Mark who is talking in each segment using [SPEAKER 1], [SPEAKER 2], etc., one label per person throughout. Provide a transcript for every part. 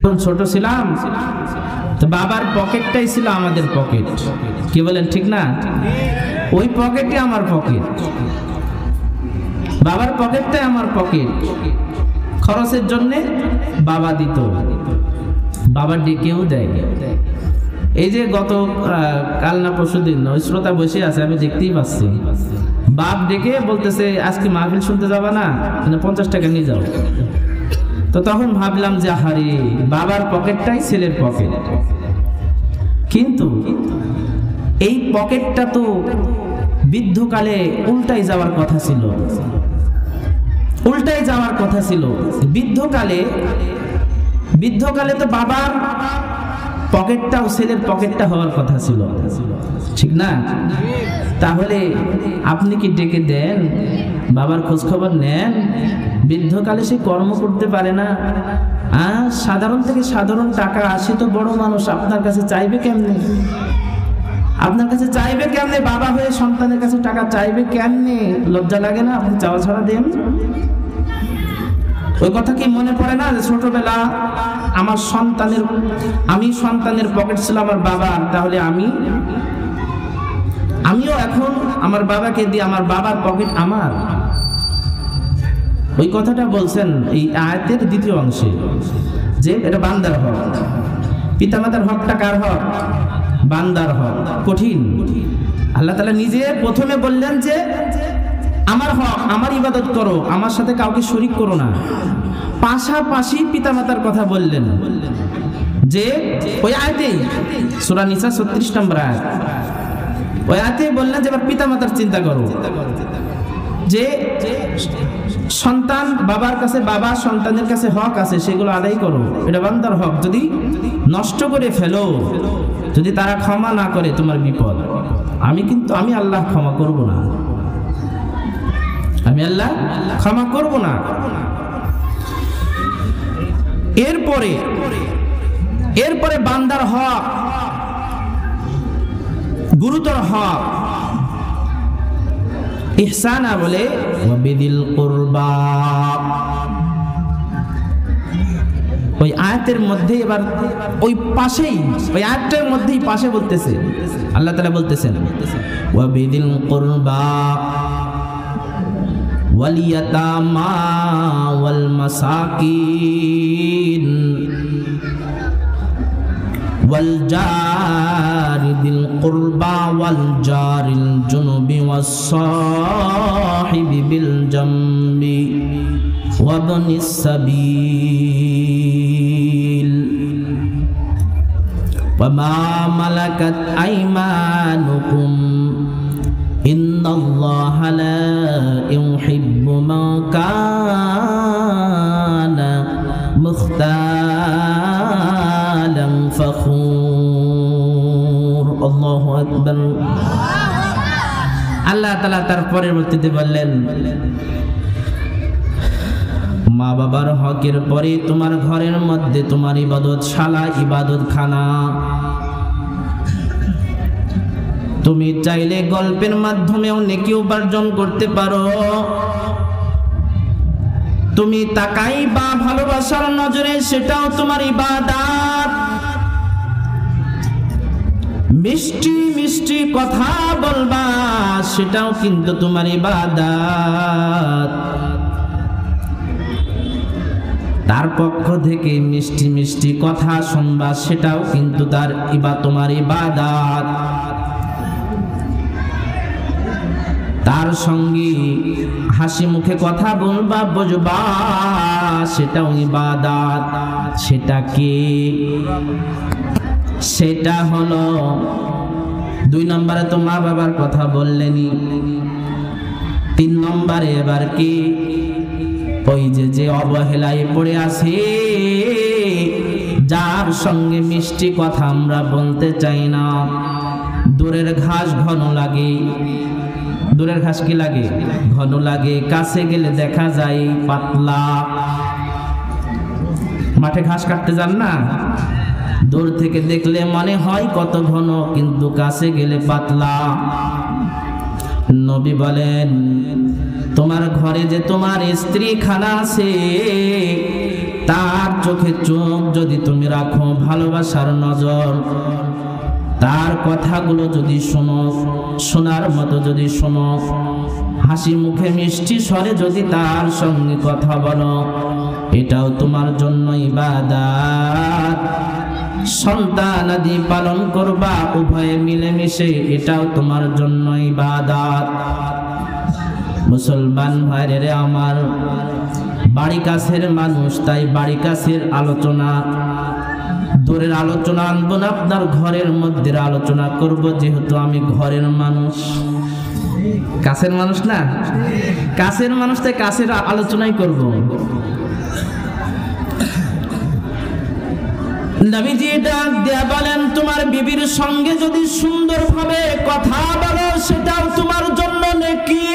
[SPEAKER 1] ছোট ছিলাম তো বাবার পকেটটাই ছিল আমাদের পকেট, কি বলেন ঠিক না? ওই পকেটই আমার পকেট, বাবার পকেটটাই আমার পকেট। খরচের জন্য বাবা দিত, বাবা ডেকেও দেয়। এই যে গত কাল না পরশুদিন ওই শ্রোতা বসে আছে, আমি দেখতেই পাচ্ছি, বাপ ডেকে বলতেছে আজকে মাহফিল শুনতে যাবা না, 50 টাকা নিয়ে যাও। তো তখন ভাবলাম যে আরে বাবার পকেটটাই ছেলের পকেট, কিন্তু এই পকেটটা তো বৃদ্ধকালে উল্টাই যাওয়ার কথা ছিল, উল্টাই যাওয়ার কথা ছিল। বৃদ্ধকালে তো বাবার পকেটটাও ছেলের পকেটটা হওয়ার কথা ছিল, ঠিক না? তাহলে আপনি কি ডেকে দেন, বাবার খোঁজ খবর নেন? বৃদ্ধকালে সে কর্ম করতে পারে না, সাধারণ থেকে সাধারণ টাকা আসে তো বড় মানুষ আপনার কাছে চাইবে কেমনে? আপনার কাছে চাইবে কেমনে? বাবা হয়ে সন্তানের কাছে টাকা চাইবে কেমনে? লজ্জা লাগে না? আপনি চাওয়া ছাড়া দেন। ওই কথা কি মনে পড়ে না যে ছোটবেলা আমি সন্তানের পকেট ছিল আমার বাবা, তাহলে আমিও এখন আমার বাবাকে দিয়ে, আমার বাবার পকেট আমার। ওই কথাটা বলছেন এই আয়াতের দ্বিতীয় অংশে, যে এটা বান্দার হক। পিতামাতার হকটা কার হক? বান্দার হক। কঠিন। আল্লাহ তাআলা নিজে প্রথমে বললেন যে আমার হক, আমার ইবাদত করো, আমার সাথে কাউকে শরীক করো না। পাশাপাশি পিতামাতার কথা বললেন, যে ওই আয়াতেই সূরা নিসা 36 নম্বর আয়াত, ওই আয়াতেই বললেন যে এবার পিতামাতার চিন্তা করো, যে সন্তান বাবার কাছে, বাবা সন্তানের কাছে হক আছে, সেগুলো আদায় করো, এটা বান্দার হক। যদি নষ্ট করে ফেলো, যদি তারা ক্ষমা না করে, তোমার বিপদ। আমি আল্লাহ ক্ষমা করব না, আমি আল্লাহ ক্ষমা করব না। এরপরে বান্দার হক, গুরুতর হক, ইহসানা বলে ওয়াবিদিল কুরবা। ওই আয়াতের মধ্যে, এবার ওই পাশেই, ওই আয়াতের মধ্যেই পাশে বলতেছে, আল্লাহ তাআলা বলতেছেন ওয়াবিদিল কুরবা ওয়াল ইয়াতামা ওয়াল মাসাকিন ওয়াল জারি দিল কুরবা ওয়াল জারিল জুনুবি ওয়াস সাহিবি বিল জামবি ওয়া বনিস সাবিল ওয়া মা মালাকাত আইমানুকুম ইন্নাল্লাহা লা ইউহিব্বু মান কানা মুখতালান ফখুর। আল্লাহু আকবার। আল্লাহ তাআলা তার পরবর্তীতে বললেন, মা বাবার হকের পরে তোমার ঘরের মধ্যে তোমার ইবাদতশালা, ইবাদতখানা। তুমি চাইলে গল্পের মাধ্যমেও নেকি উপার্জন করতে পারো, তুমি তাকাইবা ভালোবাসার নজরে, সেটাও তোমার ইবাদত। মিষ্টি মিষ্টি কথা বলবা, সেটাও কিন্তু তোমার ইবাদত। তার পক্ষ থেকে মিষ্টি মিষ্টি কথা শুনবা, সেটাও কিন্তু তোমার ইবাদত। তার সঙ্গে হাসি মুখে কথা বলবা, বুঝবা, সেটাও ইবাদত। সেটা কি? সেটা হলো 2 নম্বরে তো মা বাবার কথা বললেনি, 3 নম্বরে এবার কি? ওই যে অবহেলায় পড়ে আছে, যার সঙ্গে মিষ্টি কথা আমরা বলতে চাই না। দূরের ঘাস ঘন লাগে, দূরের ঘাস কি লাগে? ঘন লাগে। কাছে গেলে দেখা যায় পাতলা। মাঠে ঘাস কাটতে যান না, দূর থেকে দেখলে মনে হয় কত ঘন, কিন্তু কাছে গেলে পাতলা। নবী বলেন, তোমার ঘরে যে তোমার স্ত্রী খানা আছে, তার চোখে চোখ যদি তুমি রাখো, ভালোবাসার নজর, তার কথাগুলো যদি শোনো, শোনার মতো যদি শোনো, হাসি মুখে মিষ্টি স্বরে যদি তার সঙ্গে কথা বলো, এটাও তোমার জন্য ইবাদত। সন্তানাদি পালন করবা উভয়ে মিলেমিশে, এটাও তোমার জন্য ইবাদত। মুসলমান ভাইরে আমার, বাড়ি কাছের মানুষ, তাই বাড়ি কাছের আলোচনা, দূরের আলোচনা আনবো না, আপনার ঘরের মধ্যে আলোচনা করব, যেহেতু আমি ঘরের মানুষ। কাছের মানুষ না, কাছের মানুষ, তাই কাছের আলোচনাই করব। নবীজি ডাক দিয়া বলেন, তোমার বিবির সঙ্গে যদি সুন্দরভাবে কথা বলো, সেটাও তোমার জন্য নেকি।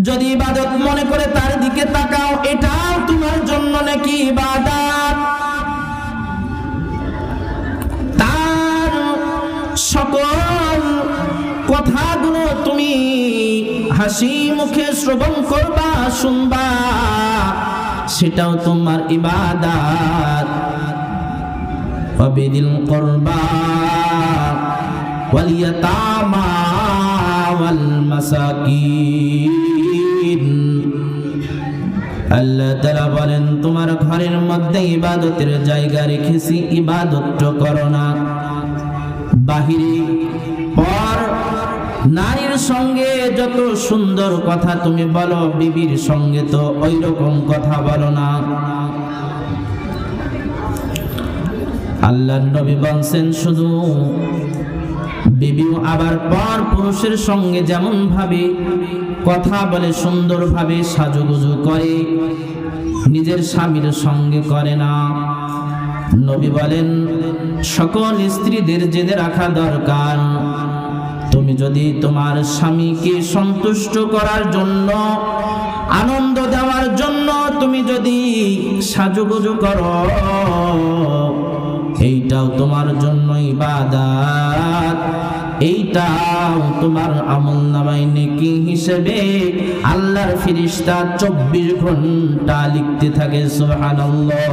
[SPEAKER 1] যদি ইবাদত মনে করে তার দিকে তাকাও, এটাও তোমার জন্য নাকি ইবাদত। তার সকল কথাগুলো তুমি হাসি মুখে শ্রবণ করবা, শুনবা, সেটাও তোমার ইবাদত। ওয়াবিদিল কুরবা ওয়াল ইয়াতামা ওয়াল মাসাকিন। আল্লাহ তাআলা বলেন, তোমার ঘরের মধ্যে ইবাদতের জায়গা রেখেছি, ইবাদত করো না। বাহিরে পর নারীর সঙ্গে যত সুন্দর কথা তুমি বলো, বিবির সঙ্গে তো ওই রকম কথা বলো না। আল্লাহর নবী বলেন, শুধু বিবিও আবার পর পুরুষের সঙ্গে যেমন ভাবে কথা বলে, সুন্দর ভাবে সাজুগুজু করে, নিজের স্বামীর সঙ্গে করে না। নবী বলেন, সকল স্ত্রীদের জেনে রাখা দরকার, তুমি যদি তোমার স্বামীকে সন্তুষ্ট করার জন্য, আনন্দ দেওয়ার জন্য তুমি যদি সাজুগুজু করো, এইটাও তোমার জন্য ইবাদত। এইটাও তোমার আমলনামায় নেকি হিসেবে আল্লাহর ফেরেশতা 24 ঘন্টা লিখতে থাকে। সুবহানাল্লাহ,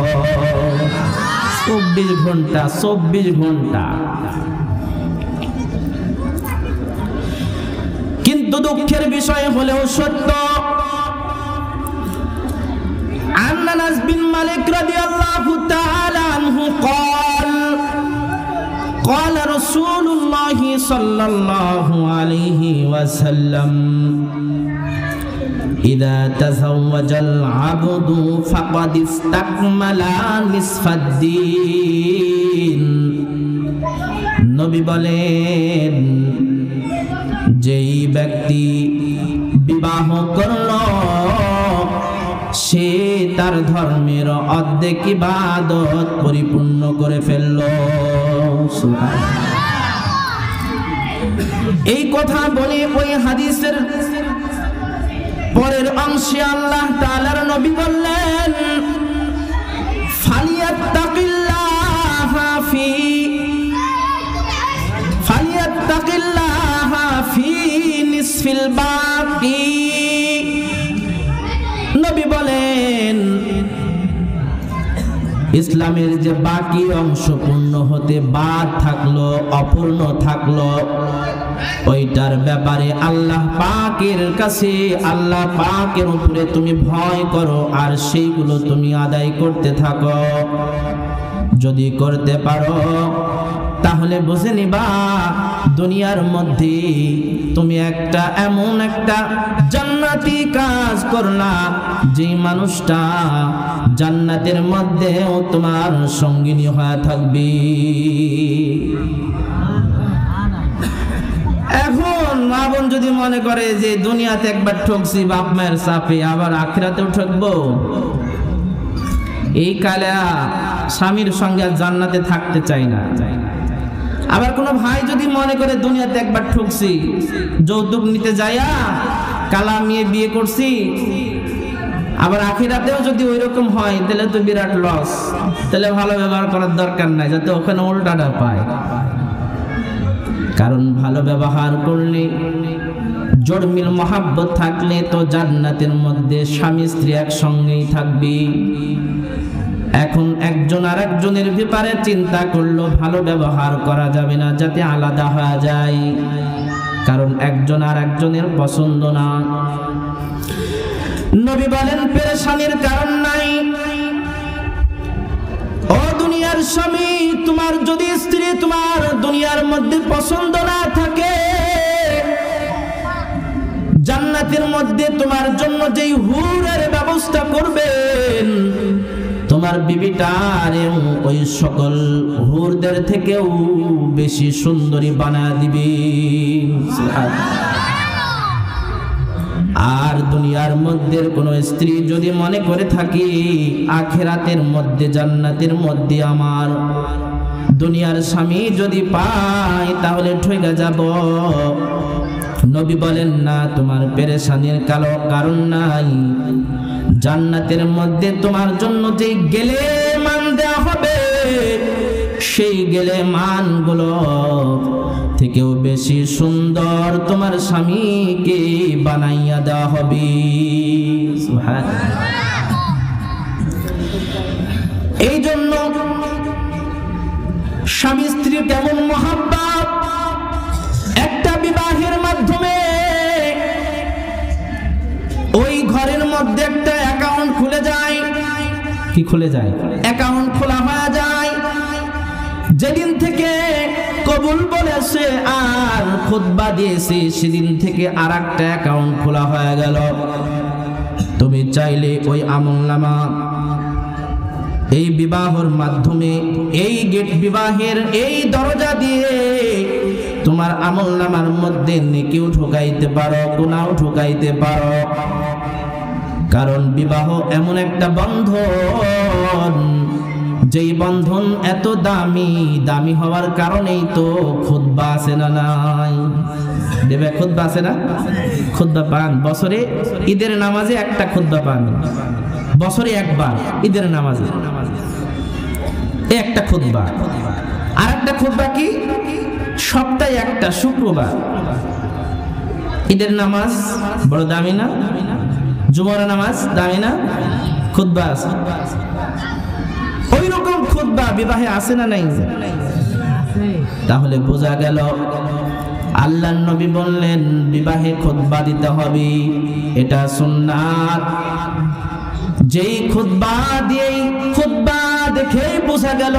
[SPEAKER 1] 24 ঘন্টা, 24 ঘন্টা। কিন্তু দুঃখের বিষয় হলেও সত্য, আনাস বিন মালিক রাদিয়াল্লাহু তাআলা আনহু قال قال رسول الله صلى الله عليه وسلم إذا تزوج العبد فقد استكمل نصف الدين। নবী বলেন, যেই ব্যক্তি বিবাহ করল, সে তার ধর্মের অর্ধেক ইবাদত পরিপূর্ণ করে ফেলল। এই কথা বলে ওই হাদিসের পরের অংশে আল্লাহ তাআলার নবী বললেন, ফালিয়াত্তাকিল্লাহা ফি নিসফিল বাকি। নবী বলেন, ইসলামের যে বাকি অংশ পূর্ণ হতে বাদ থাকলো, অপূর্ণ থাকলো, ওইটার ব্যাপারে আল্লাহ পাকের কাছে, আল্লাহ পাকের উপরে তুমি ভয় করো, আর সেইগুলো তুমি আদায় করতে থাকো। যদি করতে পারো, তাহলে বুঝে নিবা দুনিয়ার মধ্যে তুমি একটা এমন একটা জান্নাতি কাজ করলা, যে মানুষটা জান্নাতের মধ্যেও তোমার সঙ্গিনী হয়ে থাকবে। এখন মা বোন যদি মনে করে যে দুনিয়াতে একবার ঠকছি বাপ মায়ের চাপে, আবার আখিরাতেও ঠকবো, এই কালা স্বামীর সঙ্গে আর জান্নাতে থাকতে চাই না। আবার কোনো ভাই যদি মনে করে দুনিয়াতে একবার ঠকছি, যৌতুক নিতে যাইয়া কালা মেয়ে বিয়ে করছি, আবার আখিরাতেও যদি ওই রকম হয়, তাহলে তো বিরাট লস। তাহলে ভালো ব্যবহার করার দরকার নাই, যাতে ওখানে উল্টাটা পায়। কারণ ভালো ব্যবহার করলে জড়মিল মহাব্বত থাকলে তো জান্নাতের মধ্যে স্বামী স্ত্রী একসঙ্গেই থাকবে। এখন একজন আরেকজনের ব্যাপারে চিন্তা করলো ভালো ব্যবহার করা যাবে না, যাতে আলাদা হয়ে যায়, কারণ একজন আরেকজনের পছন্দ না। নবী বলেন পেরেশানির কারণ নাই। ও দুনিয়ার স্বামী, তোমার যদি স্ত্রী তোমার দুনিয়ার মধ্যে পছন্দ না থাকে, জান্নাতের মধ্যে তোমার জন্য যেই হুরের ব্যবস্থা করবেন, তোমার বিবিটারে ওই সকল হুরদের থেকেও বেশি সুন্দরী বানায় দিবে। আর দুনিয়ার মধ্যে কোন স্ত্রী যদি মনে করে থাকি আখিরাতের মধ্যে জান্নাতের মধ্যে আমার দুনিয়ার স্বামী যদি পাই তাহলে ঠকে যাব, নবী বলেন না, তোমার পেরেশানির কারণ নাই। জান্নাতের মধ্যে তোমার জন্য যে গেলে মান দেওয়া হবে, সেই গেলে মানগুলো থেকেও বেশি সুন্দর তোমার স্বামীকে বানাইয়া দেওয়া হবে। এই জন্য স্বামী স্ত্রীর কেমন মহাব্বত, একটা বিবাহের মাধ্যমে ওই ঘরের মধ্যে একটা অ্যাকাউন্ট খুলে যায়। কি খুলে যায়? অ্যাকাউন্ট খোলা হয়ে যায়। যেদিন থেকে কবুল বলেছে আর খুতবা দিয়েছে, সেদিন থেকে আর একটা অ্যাকাউন্ট খোলা হয়ে গেল। তুমি চাইলে ওই আমলনামা এই বিবাহের মাধ্যমে, এই গেট বিবাহের এই দরজা দিয়ে তোমার আমলনামার মধ্যে নেকিও ঢুকাইতে পারো, গুনাহও ঢুকাইতে পারো। কারণ বিবাহ এমন একটা বন্ধন, যেই বন্ধন এত দামি হওয়ার কারণেই তো খুতবা আছে না নাই? দেবে খুতবা আছে না? খুতবা পান বছরে, ঈদের নামাজে একটা খুতবা পান, বছরে একবার ঈদের নামাজে একটা খুতবা। আর একটা খুতবা কি? সপ্তাহে একটা শুক্রবার। ঈদের নামাজ বড় দামি না? জুমার নামাজ দামি না? খুতবা আছে। ওই রকম খুতবা বিবাহে আছে না নাই? তাহলে বোঝা গেল আল্লাহর নবী বললেন বিবাহে খুতবা দিতে হবে, এটা সুন্নাত। যেই খুতবা দিয়েই খুতবা দেখে বোঝা গেল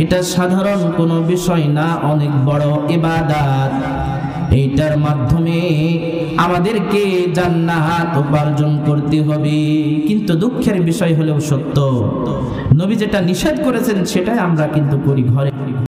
[SPEAKER 1] এটা সাধারণ কোনো বিষয় না, অনেক বড় ইবাদত। এইটার মাধ্যমে আমাদেরকে জান্নাত উপার্জন করতে হবে। কিন্তু দুঃখের বিষয় হলেও সত্য, নবী যেটা নিষেধ করেছেন সেটাই আমরা কিন্তু করি ঘরে।